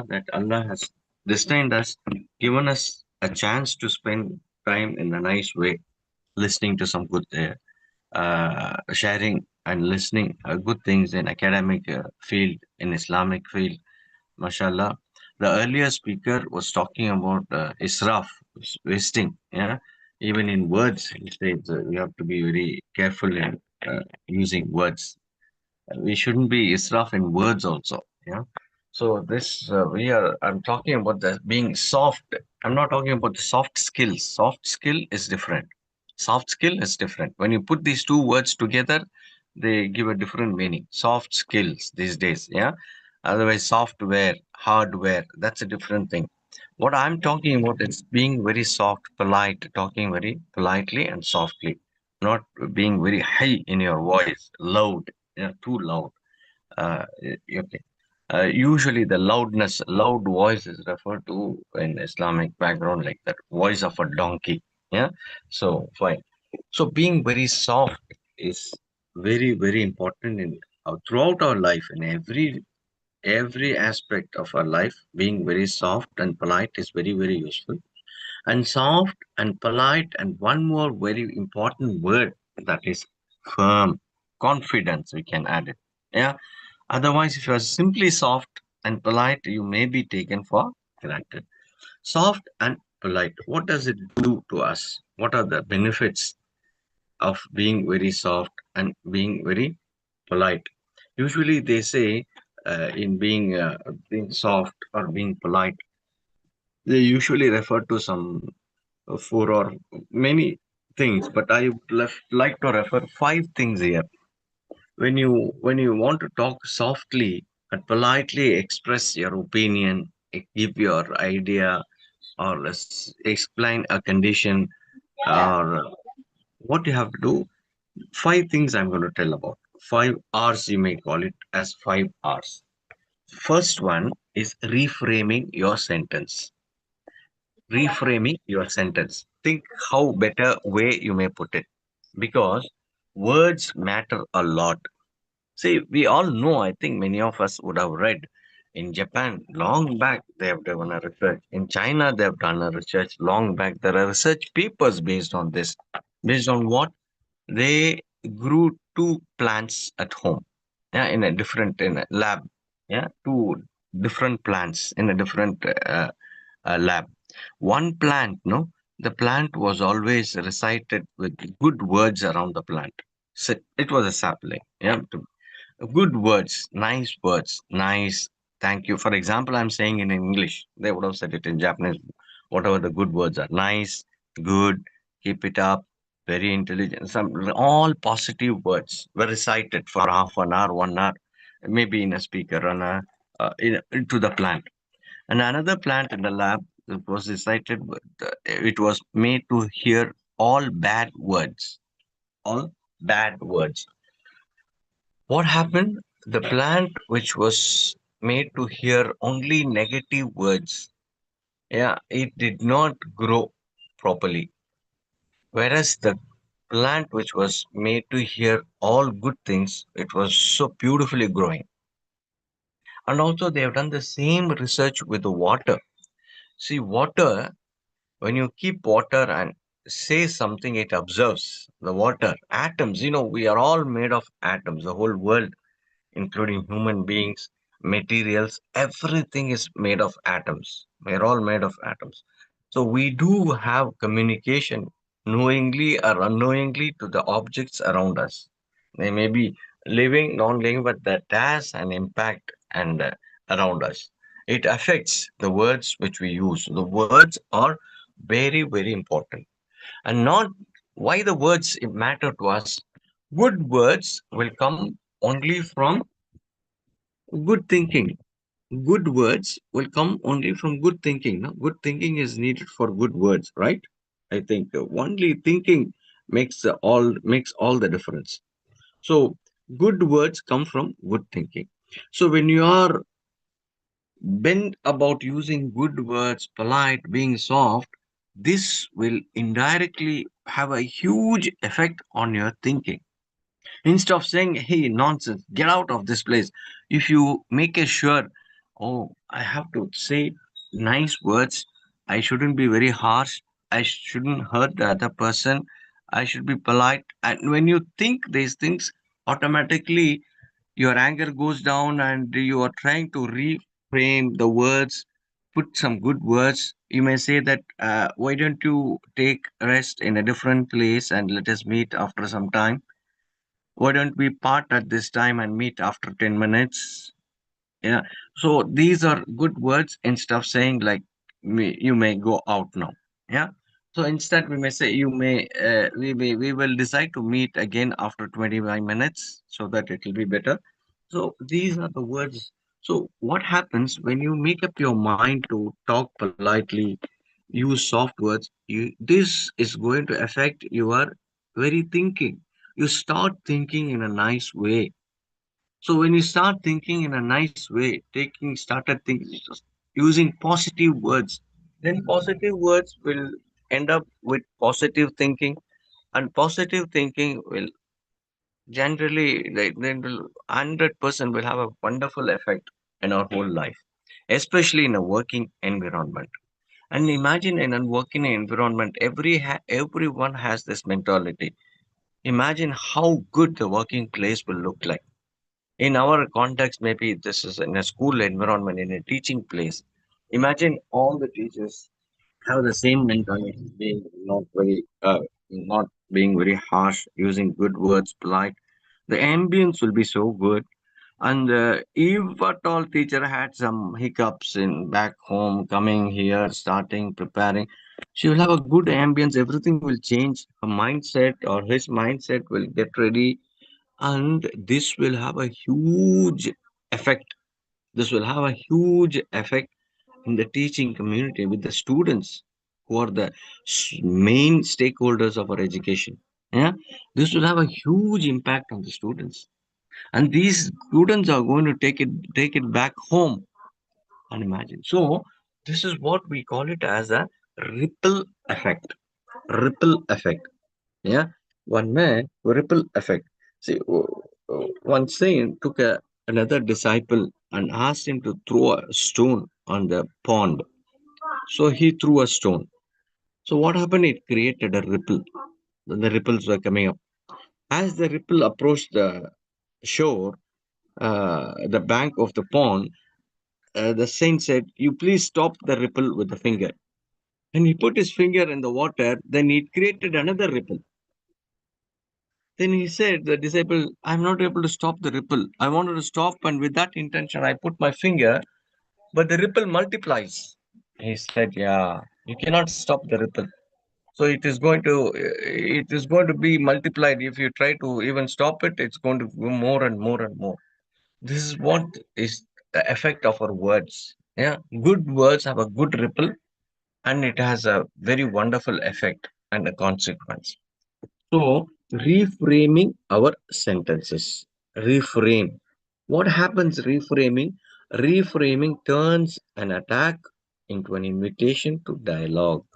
that Allah has destined us, given us a chance to spend time in a nice way, listening to some good, sharing and listening good things in academic field, in Islamic field. Mashallah. The earlier speaker was talking about israf, wasting. Yeah, even in words, he says we have to be very careful in using words. We shouldn't be israf in words also. Yeah. So this we are. I'm talking about the being soft. I'm not talking about the soft skills. Soft skill is different. Soft skill is different. When you put these two words together, they give a different meaning. Soft skills these days. Yeah. Otherwise, software, hardware, that's a different thing. What I'm talking about is being very soft, polite, talking very politely and softly, not being very high in your voice, loud, yeah, too loud. Okay. Usually, the loud voice is referred to in Islamic background like that voice of a donkey. Yeah. So fine. So being very soft is very very important in throughout our life in every aspect of our life. Being very soft and polite is very very useful. And soft and polite, and one more very important word, that is firm, confidence. We can add it. Yeah. Otherwise, if you are simply soft and polite, you may be taken for granted. Soft and polite, what does it do to us? What are the benefits of being very soft and being very polite? Usually, they say in being soft or being polite, they usually refer to some four or many things, but I would like to refer five things here. When you want to talk softly and politely express your opinion, give your idea, or explain a condition, or what you have to do, five things I'm going to tell about. 5 R's, you may call it as 5 R's. First one is reframing your sentence. Reframing your sentence. Think how better way you may put it, because words matter a lot. See, we all know, I think many of us would have read in Japan long back, they have done a research. In China, they have done a research long back. There are research papers based on this. Based on what? They grew two plants at home, yeah, in a lab. Yeah, two different plants in a different lab. One plant, no, the plant was always recited with good words around the plant. So it was a sapling. Yeah, good words, nice, thank you. For example, I'm saying in English, they would have said it in Japanese, whatever the good words are. Nice, good, keep it up, very intelligent. Some all positive words were recited for half an hour, 1 hour, maybe in a speaker on into the plant. And another plant in the lab that was recited, it was made to hear all bad words, all bad words. What happened? The plant which was made to hear only negative words, yeah, it did not grow properly. Whereas the plant which was made to hear all good things, it was so beautifully growing. And also, they have done the same research with the water. See, water, when you keep water and say something, it observes the water. Atoms, we are all made of atoms, the whole world including human beings, materials, everything is made of atoms. We're all made of atoms. So we do have communication knowingly or unknowingly to the objects around us. They may be living, non living, but that has an impact and around us. It affects the words which we use. The words are very, very important. And not why the words matter to us. Good words will come only from good thinking. Good words will come only from good thinking. No? Good thinking is needed for good words, right? I think only thinking makes all the difference. So good words come from good thinking. So when you are bent about using good words, polite, being soft, this will indirectly have a huge effect on your thinking. Instead of saying, hey, nonsense, get out of this place, if you make a sure Oh, I have to say nice words. I shouldn't be very harsh. I shouldn't hurt the other person. I should be polite. And when you think these things, automatically your anger goes down and you are trying to reframe the words, put some good words. You may say that, why don't you take rest in a different place and let us meet after some time? Why don't we part at this time and meet after 10 minutes? Yeah. So these are good words instead of saying like, you may go out now. Yeah. So instead we may say, we will decide to meet again after 25 minutes so that it will be better. So these are the words. So what happens when you make up your mind to talk politely, use soft words, this is going to affect your very thinking. You start thinking in a nice way. So when you start thinking in a nice way, started thinking, just using positive words, then positive words will end up with positive thinking, and positive thinking will generally, then will 100% will have a wonderful effect in our whole life, especially in a working environment. And imagine in a working environment, everyone has this mentality. Imagine how good the working place will look like. In our context, maybe this is in a school environment, in a teaching place. Imagine all the teachers have the same mentality, being not being very harsh, using good words, polite. The ambience will be so good. And if at all teacher had some hiccups in back home, coming here, starting, preparing, she will have a good ambience. Everything will change. Her mindset or his mindset will get ready, and this will have a huge effect. This will have a huge effect in the teaching community with the students who are the main stakeholders of our education. Yeah, this will have a huge impact on the students, and these students are going to take it back home and imagine. So this is what we call it as a ripple effect. Ripple effect. Yeah, one man, ripple effect. See, one saint took another disciple and asked him to throw a stone on the pond. So he threw a stone. So what happened? It created a ripple. Then the ripples were coming up. As the ripple approached the shore, the bank of the pond, the saint said, "You please stop the ripple with the finger." And he put his finger in the water. Then it created another ripple. Then he said, the disciple, I'm not able to stop the ripple. I wanted to stop, and with that intention, I put my finger, but the ripple multiplies. He said, yeah, you cannot stop the ripple. So it is going to be multiplied. If you try to even stop it, it's going to go more and more and more. This is what is the effect of our words. Yeah, good words have a good ripple, and it has a very wonderful effect and a consequence. So, reframing our sentences. Reframe. What happens reframing? Reframing turns an attack into an invitation to dialogue,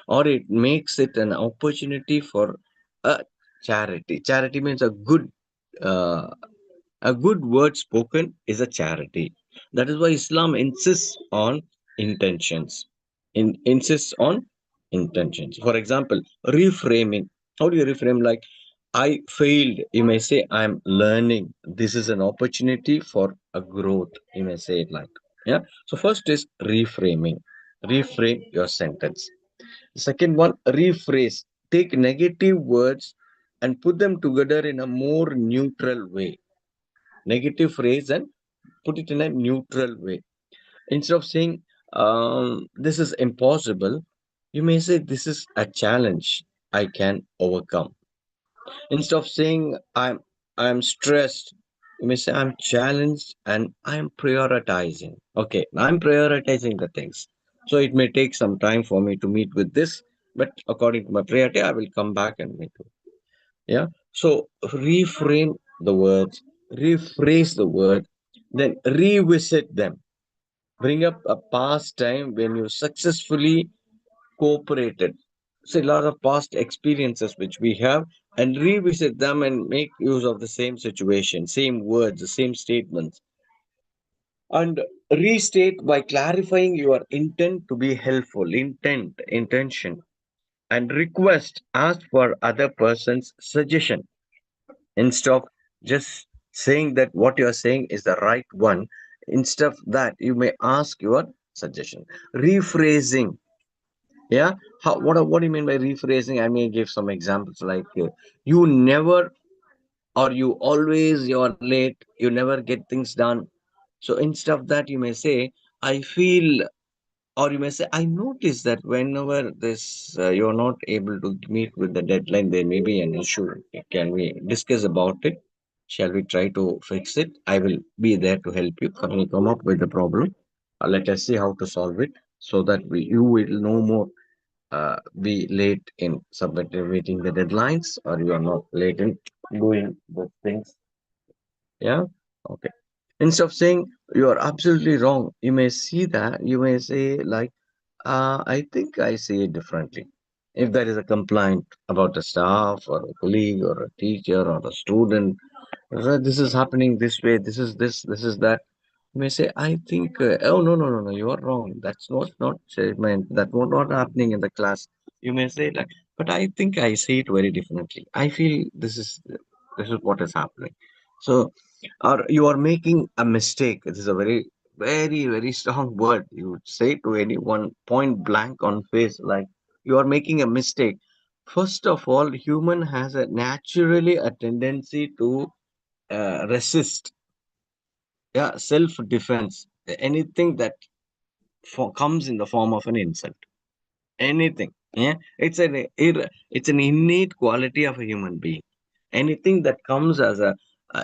or it makes it an opportunity for a charity. Charity means uh, a good word spoken is a charity. That is why Islam insists on intentions. Insists on intentions. For example, reframing. How do you reframe? Like, I failed. You may say, I'm learning. This is an opportunity for a growth. You may say it like, yeah. So first is reframing. Reframe your sentence. Second one, rephrase. Take negative words and put them together in a more neutral way. Negative phrase and put it in a neutral way. Instead of saying, this is impossible, you may say, this is a challenge I can overcome. Instead of saying, I'm stressed, you may say, I'm challenged and I'm prioritizing. Okay, I'm prioritizing the things. So it may take some time for me to meet with this, but according to my priority, I will come back and meet with. Yeah. So reframe the words, rephrase the word, then revisit them. Bring up a past time when you successfully cooperated. So a lot of past experiences which we have, and revisit them and make use of the same situation, same words, the same statements, And restate by clarifying your intent to be helpful, intention, and request, ask for other person's suggestion instead of just saying that what you are saying is the right one. Instead of that, you may ask your suggestion. Rephrasing, yeah. What do you mean by rephrasing? I may give some examples like you never, or you always, you're late, you never get things done. So instead of that, you may say, I feel, or you may say, I notice that whenever this you're not able to meet with the deadline, there may be an issue. Can we discuss about it? Shall we try to fix it? I will be there to help you. Can we come up with the problem? Let us see how to solve it, so that you will no more be late in submitting the deadlines, or you are not late in doing the things. Yeah. Okay. Instead of saying you are absolutely wrong, you may see that, you may say like, I think I see it differently. If there is a complaint about a staff or a colleague or a teacher or a student, this is happening this way, this is that. You may say, I think, oh, no, no, no, no, you are wrong. That's not meant. That was not happening in the class. You may say that, but I think I see it very differently. I feel this is what is happening. So, or you are making a mistake. It is a very, very, very strong word. You would say to anyone point blank on face, like, you are making a mistake. First of all, human has a naturally a tendency to resist, yeah, self defense, anything that comes in the form of an insult, anything, yeah, it's an innate quality of a human being. Anything that comes as a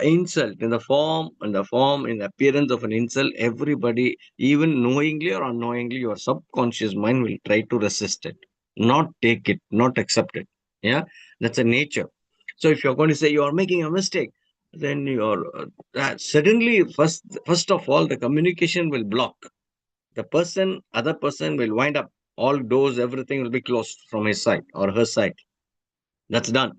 insult in the appearance of an insult, everybody, even knowingly or unknowingly, your subconscious mind will try to resist it, not take it, not accept it. Yeah, that's a nature. So if you're going to say you are making a mistake, then you're suddenly, first of all, the communication will block. The other person will wind up, all doors, everything will be closed from his side or her side. That's done.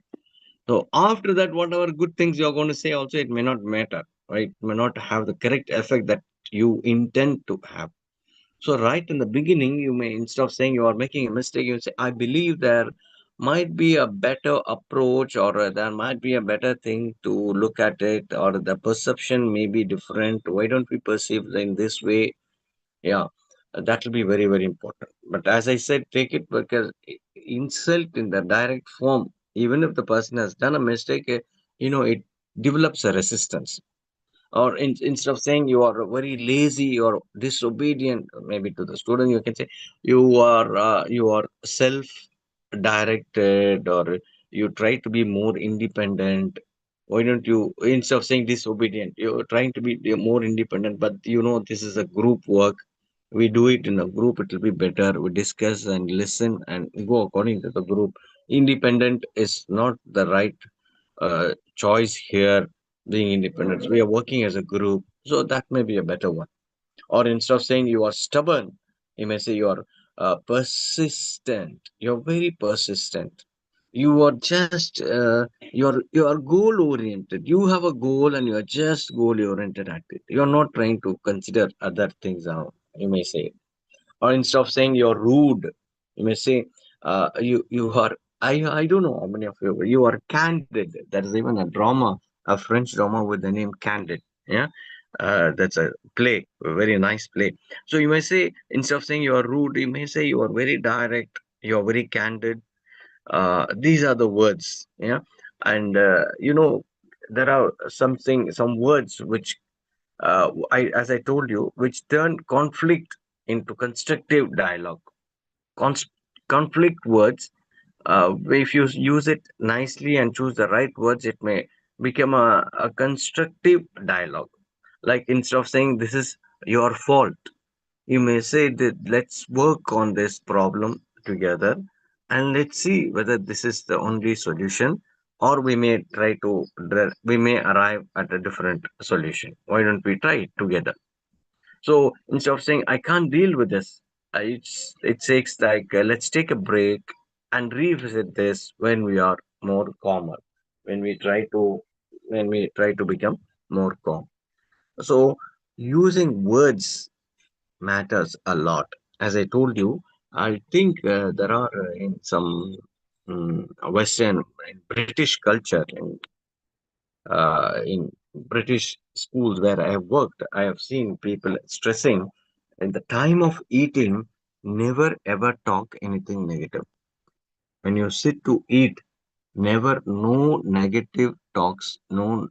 So after that, whatever good things you're going to say, also it may not matter, right? It may not have the correct effect that you intend to have. So right in the beginning, you may, instead of saying you are making a mistake, you say, I believe there might be a better approach, or there might be a better thing to look at it, or the perception may be different. Why don't we perceive in this way? Yeah, that will be very, very important. But as I said, take it, because insult in the direct form, even if the person has done a mistake, it develops a resistance. Or instead of saying you are very lazy or disobedient, maybe to the student, you can say you are self directed, or you try to be more independent. Why don't you, instead of saying disobedient, you're trying to be more independent, but this is a group work. We do it in a group, it will be better. We discuss and listen and go according to the group. Independent is not the right choice here. Being independent, we are working as a group, so that may be a better one. Or instead of saying you are stubborn, you may say you are persistent. You're very persistent. You are just you are goal oriented. You have a goal and you are just goal oriented at it. You're not trying to consider other things out, you may say. Or instead of saying you're rude, you may say you are, I don't know how many of you are candid. There is even a drama, a French drama with the name Candid. Yeah, that's a play, a very nice play. So you may say, instead of saying you are rude, you may say you are very direct, you are very candid. These are the words. Yeah, and there are some words which as I told you, which turn conflict into constructive dialogue. Cons- Conflict words, if you use it nicely and choose the right words, it may become a constructive dialogue. Like instead of saying this is your fault, you may say that let's work on this problem together, and let's see whether this is the only solution, or we may arrive at a different solution. Why don't we try it together? So instead of saying I can't deal with this, it takes like let's take a break and revisit this when we are more calmer, when we try to when we try to become more calm. So Using words matters a lot. As I told you, I think there are in some Western, in British culture, in British schools where I have worked, I have seen people stressing in the time of eating, never ever talk anything negative. When you sit to eat, never, no negative talks, no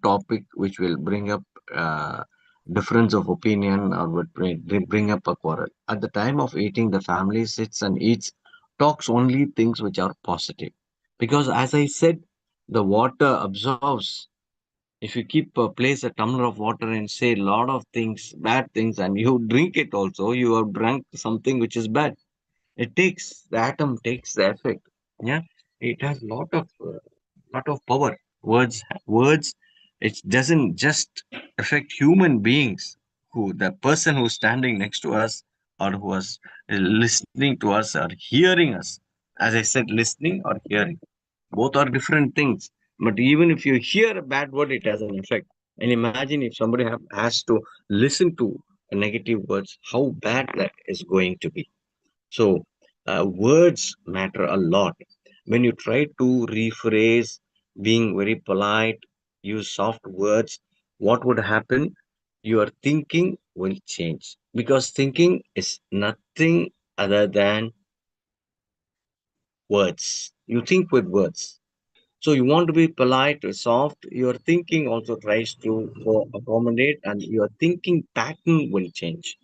topic which will bring up uh, difference of opinion or would bring up a quarrel. At the time of eating, the family sits and eats, talks only things which are positive. Because as I said, the water absorbs. If you keep place a tumbler of water and say a lot of things, bad things, and you drink it also, you have drunk something which is bad. It takes the atom takes the effect. Yeah, it has lot of power. Words. It doesn't just affect human beings. Who the person who's standing next to us or who is listening to us or hearing us. As I said, listening or hearing, both are different things. But even if you hear a bad word, it has an effect. And imagine if somebody has to listen to negative words, how bad that is going to be. So, words matter a lot. When you try to rephrase, being very polite, use soft words, what would happen? Your thinking will change because thinking is nothing other than words. You think with words. So, you want to be polite, soft, your thinking also tries to accommodate, and your thinking pattern will change.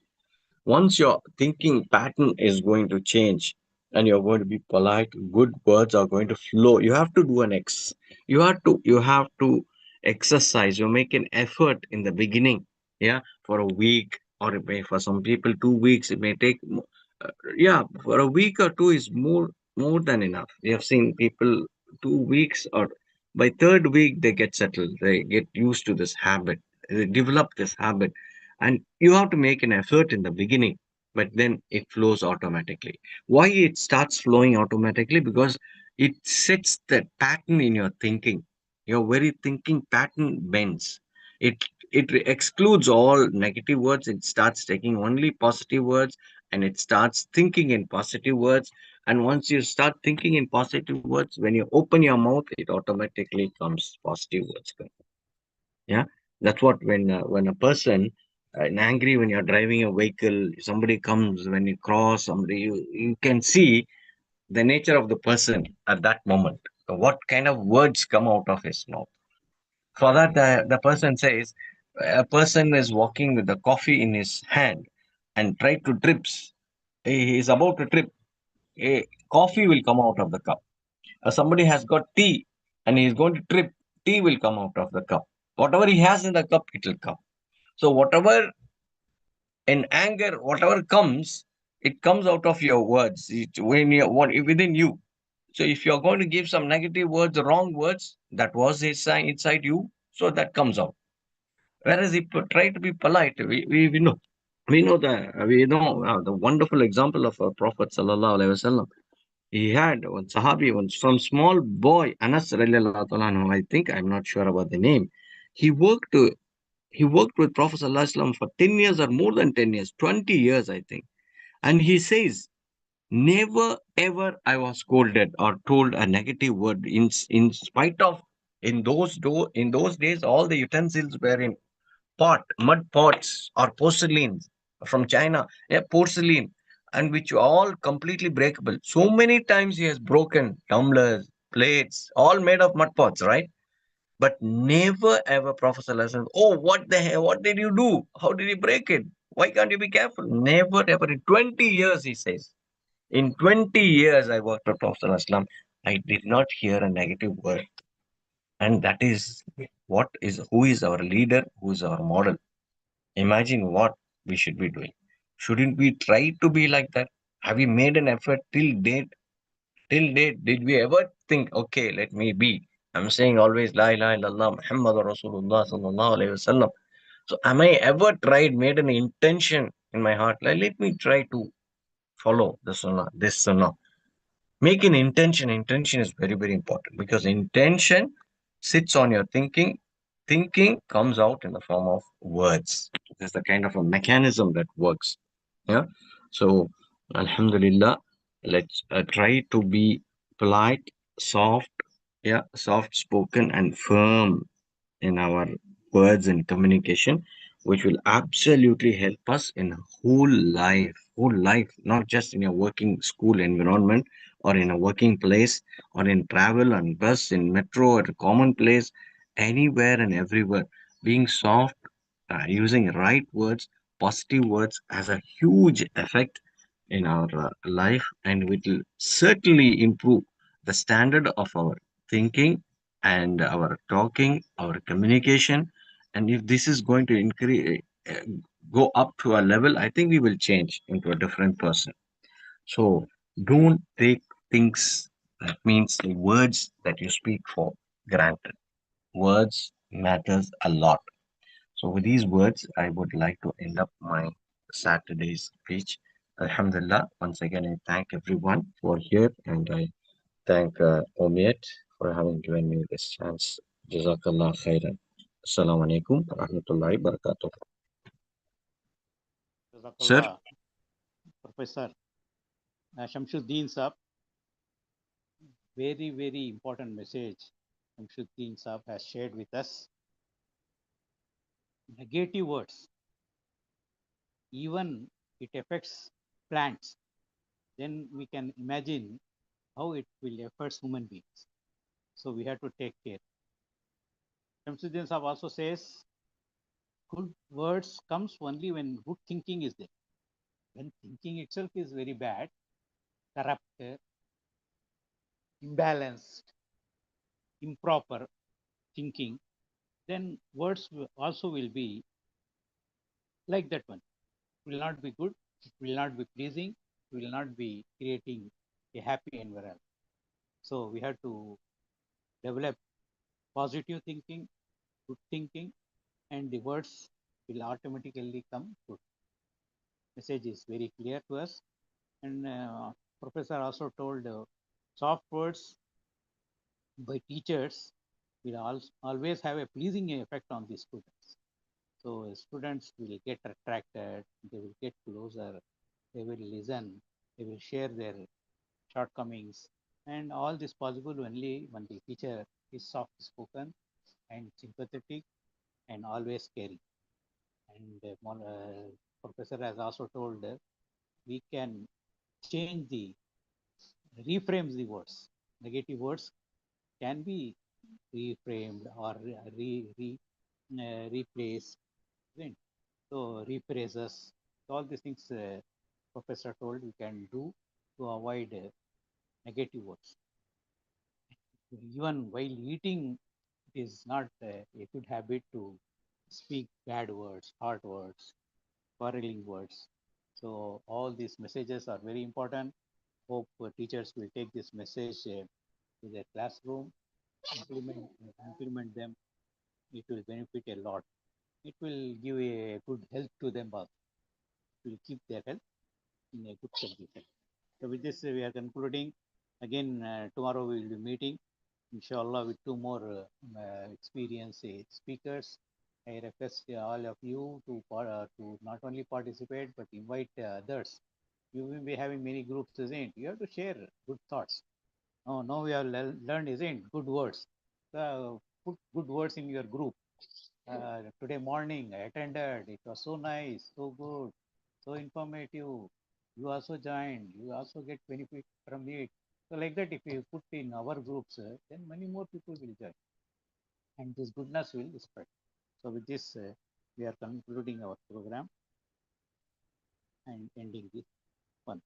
Once your thinking pattern is going to change and you're going to be polite, good words are going to flow. You have to do you have to exercise. You make an effort in the beginning, yeah, for a week, or it may, for some people 2 weeks. It may take yeah, for a week or two is more than enough. We have seen people 2 weeks, or by third week they get settled. They get used to this habit. They develop this habit, and you have to make an effort in the beginning, but then it flows automatically. Why it starts flowing automatically? Because it sets the pattern in your thinking. Your very thinking pattern bends. It excludes all negative words. It starts taking only positive words, and it starts thinking in positive words. And once you start thinking in positive words, when you open your mouth, it automatically comes positive words. Yeah, that's what when a person angry, when you're driving a vehicle, somebody comes, when you cross somebody, you can see the nature of the person at that moment. So what kind of words come out of his mouth? For that, the person says, a person is walking with the coffee in his hand and try to trips. He is about to trip. A coffee will come out of the cup. Somebody has got tea and he is going to trip. Tea will come out of the cup. Whatever he has in the cup, it will come. So whatever in anger, whatever comes, it comes out of your words. When you what within you. So if you're going to give some negative words, wrong words, that was inside you, so that comes out. Whereas if you try to be polite, we know the wonderful example of our Prophet sallallahu alaihi wasallam. He had one Sahabi, once from small boy Anas radiallahu ta'ala anhu, I think, I'm not sure about the name. He worked he worked with Prophet sallallahu alaihi wasallam for 10 years or more than 10 years, 20 years, I think. And he says, never ever I was scolded or told a negative word in spite of, in those days all the utensils were in mud pots or porcelain from China, yeah, porcelain, and which are all completely breakable. So many times he has broken tumblers, plates, all made of mud pots, right? But never ever Prophet ﷺ says, oh, what the hell? What did you do? How did you break it? Why can't you be careful? Never ever. In 20 years, he says. In 20 years, I worked with Prophet ﷺ. I did not hear a negative word. And that is who is our leader, who is our model. Imagine what we should be doing. Shouldn't we try to be like that? Have we made an effort till date? Till date, did we ever think, okay, let me be? I'm saying always, La ilaha illallah, Muhammad Rasulullah sallallahu alayhi wasallam. So, am I ever tried, made an intention in my heart? Like, let me try to follow the sunnah, this sunnah. Make an intention. Intention is very, very important because intention sits on your thinking. thinking comes out in the form of words. There's the kind of a mechanism that works. Yeah. So, Alhamdulillah, let's try to be polite, soft, yeah, soft spoken and firm in our words and communication, which will absolutely help us in whole life, not just in a working school environment or in a working place or in travel and bus, in metro, at a common place, anywhere and everywhere. Being soft, using right words, positive words has a huge effect in our life, and it will certainly improve the standard of our thinking and our talking, our communication. And if this is going to increase, go up to a level, I think we will change into a different person. So don't take things, that means the words that you speak, for granted. Words matters a lot. So with these words, I would like to end up my Saturday's speech. Alhamdulillah, once again, I thank everyone for here, and I thank Omiyat for having given me this chance. Jazakallah khairan. Assalamu alaikum wa rahmatullahi wa barakatuh. Sir, Jazakallah, Professor Shamsuddin Saab. Very, very important message Shamsuddin Saab has shared with us. Negative words, even it affects plants, then we can imagine how it will affect human beings. So we have to take care. Shamsuddin Saab also says, good words comes only when good thinking is there. When thinking itself is very bad, corrupt, imbalanced, improper thinking, then words also will be like that one. It will not be good, it will not be pleasing, it will not be creating a happy environment. So we have to develop positive thinking, good thinking, and the words will automatically come good. Message is very clear to us. And Professor also told soft words by teachers will always have a pleasing effect on the students. So students will get attracted, they will get closer, they will listen, they will share their shortcomings, and all this possible only when the teacher is soft spoken and sympathetic and always caring. And professor has also told we can change the reframes the words. Negative words can be reframed or replaced. Right? So rephrases, all these things professor told we can do to avoid negative words. Even while eating, it is not a good habit to speak bad words, hard words, quarreling words. So all these messages are very important. Hope teachers will take this message to their classroom, implement them. It will benefit a lot. It will give a good health to them also. It will keep their health in a good condition. So with this, we are concluding. Again, tomorrow we will be meeting, inshallah, with two more experienced speakers. I request all of you to not only participate but invite others. You will be having many groups, isn't it? You have to share good thoughts. No, we have learned, isn't it? Good words. Put good words in your group. Today morning I attended. It was so nice, so good, so informative. You also joined. You also get benefit from it. So like that, if you put in our groups, then many more people will join, and this goodness will spread. So with this, we are concluding our program and ending this one.